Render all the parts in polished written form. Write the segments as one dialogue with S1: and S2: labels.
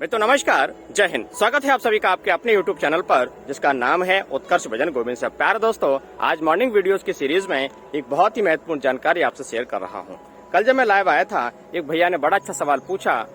S1: तो नमस्कार, जय हिंद। स्वागत है आप सभी का आपके अपने YouTube चैनल पर, जिसका नाम है उत्कर्ष भजन गोविंद से। प्यारे दोस्तों, आज मॉर्निंग वीडियोस की सीरीज में एक बहुत ही महत्वपूर्ण जानकारी आपसे शेयर कर रहा हूं। कल जब मैं लाइव आया था, एक भैया ने बड़ा अच्छा सवाल पूछा,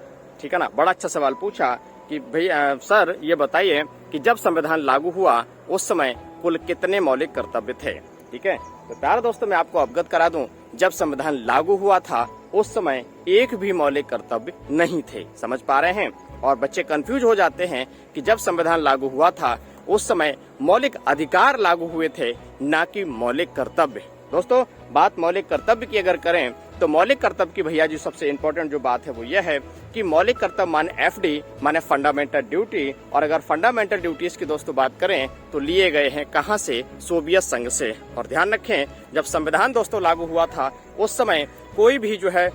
S1: ठीक है ना, बड़ा अच्छा सवाल पूछा कि भैया सर ये बताइए कि जब संविधान लागू हुआ उस समय कुल कितने मौलिक कर्तव्य थे। ठीक है, तो प्यारे दोस्तों मैं आपको अवगत करा दूं, जब संविधान लागू हुआ था उस समय एक भी मौलिक कर्तव्य नहीं थे। समझ पा रहे हैं? और बच्चे कंफ्यूज हो जाते हैं कि जब संविधान लागू हुआ था उस समय मौलिक अधिकार लागू हुए थे, ना कि मौलिक कर्तव्य। दोस्तों, बात मौलिक कर्तव्य की अगर करें तो मौलिक कर्तव्य की भैया जी सबसे इम्पोर्टेंट जो बात है वो यह है कि मौलिक कर्तव्य माने एफडी माने फंडामेंटल ड्यूटी। और अगर फंडामेंटल ड्यूटीज की दोस्तों बात करें तो लिए गए हैं कहां से? सोवियत संघ से। और ध्यान रखें, जब संविधान दोस्तों लागू हुआ था उस समय कोई भी जो है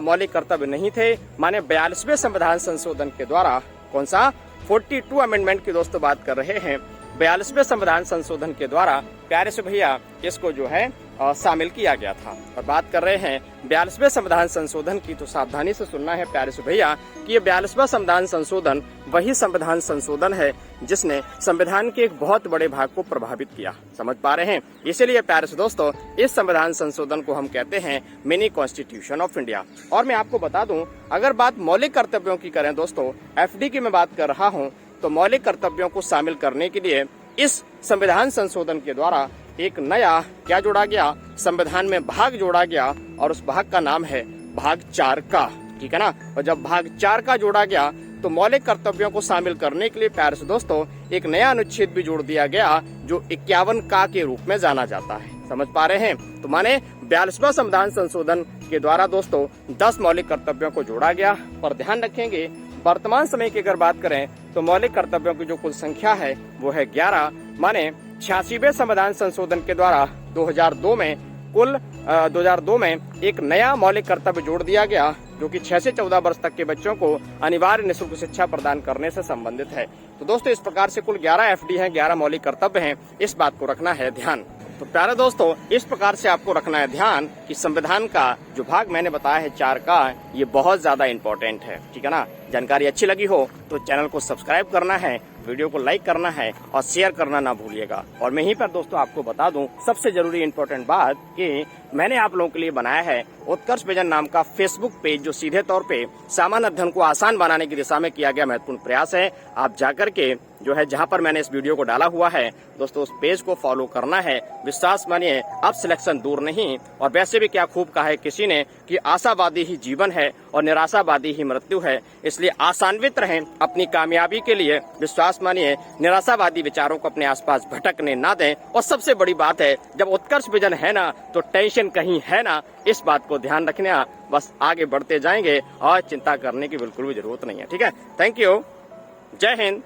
S1: मौलिक कर्तव्य नहीं थे। माने 42वें संविधान संशोधन के द्वारा, कौन सा 42 अमेंडमेंट की दोस्तों बात कर रहे हैं, 42वें संविधान संशोधन के द्वारा प्यारे से भैया इसको जो है शामिल किया गया था। और बात कर रहे हैं 42वें संविधान संशोधन की, तो सावधानी से सुनना है प्यारे से भैया कि ये 42वां संविधान संशोधन वही संविधान संशोधन है जिसने संविधान के एक बहुत बड़े भाग को प्रभावित किया। समझ पा रहे हैं? इसीलिए प्यारे से दोस्तों इस संविधान संशोधन को हम कहते हैं मिनी कॉन्स्टिट्यूशन ऑफ इंडिया। और मैं आपको बता दूं, अगर बात मौलिक कर्तव्यों की करें दोस्तों, एफडी की मैं बात कर रहा हूं, तो मौलिक कर्तव्यों को शामिल करने के लिए इस संविधान संशोधन के द्वारा एक नया क्या जोड़ा गया? संविधान में भाग जोड़ा गया और उस भाग का नाम है भाग 4 का। ठीक है ना? और जब भाग 4 का जोड़ा गया तो मौलिक कर्तव्यों को शामिल करने के लिए प्यारे से दोस्तों एक नया अनुच्छेद भी जोड़ दिया गया जो 51 का के रूप में जाना जाता है। समझ पा रहे हैं? तो माने 42वां संविधान संशोधन के द्वारा दोस्तों 10 मौलिक कर्तव्यों को जोड़ा गया। पर ध्यान रखेंगे, वर्तमान समय की अगर बात करें तो मौलिक कर्तव्यों की जो कुल संख्या है वो है 11। माने 86वें संविधान संशोधन के द्वारा 2002 में एक नया मौलिक कर्तव्य जोड़ दिया गया जो कि 6 से 14 वर्ष तक के बच्चों को अनिवार्य निःशुल्क शिक्षा प्रदान करने से संबंधित है। तो दोस्तों इस प्रकार से कुल 11 एफडी हैं, 11 मौलिक कर्तव्य हैं। इस बात को रखना है ध्यान। तो प्यारे दोस्तों इस प्रकार से आपको रखना है ध्यान कि संविधान का जो भाग मैंने बताया है 4 का, ये बहुत ज्यादा इम्पोर्टेंट है। ठीक है ना? जानकारी अच्छी लगी हो तो चैनल को सब्सक्राइब करना है, वीडियो को लाइक करना है और शेयर करना ना भूलिएगा। और मैं यहीं पर दोस्तों आपको बता दूं सबसे जरूरी इम्पोर्टेंट बात कि मैंने आप लोगों के लिए बनाया है उत्कर्ष भजन नाम का फेसबुक पेज, जो सीधे तौर पे सामान्य अध्ययन को आसान बनाने की दिशा में किया गया महत्वपूर्ण प्रयास है। आप जाकर के जो है जहां पर मैंने इस वीडियो को डाला हुआ है दोस्तों उस पेज को फॉलो करना है। विश्वास मानिए अब सिलेक्शन दूर नहीं। और वैसे भी क्या खूब कहा है किसी ने कि आशावादी ही जीवन है और निराशावादी ही मृत्यु है। इसलिए आशान्वित रहें अपनी कामयाबी के लिए। विश्वास मानिए निराशावादी विचारों को अपने आसपास भटकने ना दें। और सबसे बड़ी बात है, जब उत्कर्ष विजन है ना तो टेंशन कहीं है ना। इस बात को ध्यान रखना, बस आगे बढ़ते जाएंगे और चिंता करने की बिल्कुल भी जरूरत नहीं है। ठीक है? Thank you. जय हिंद।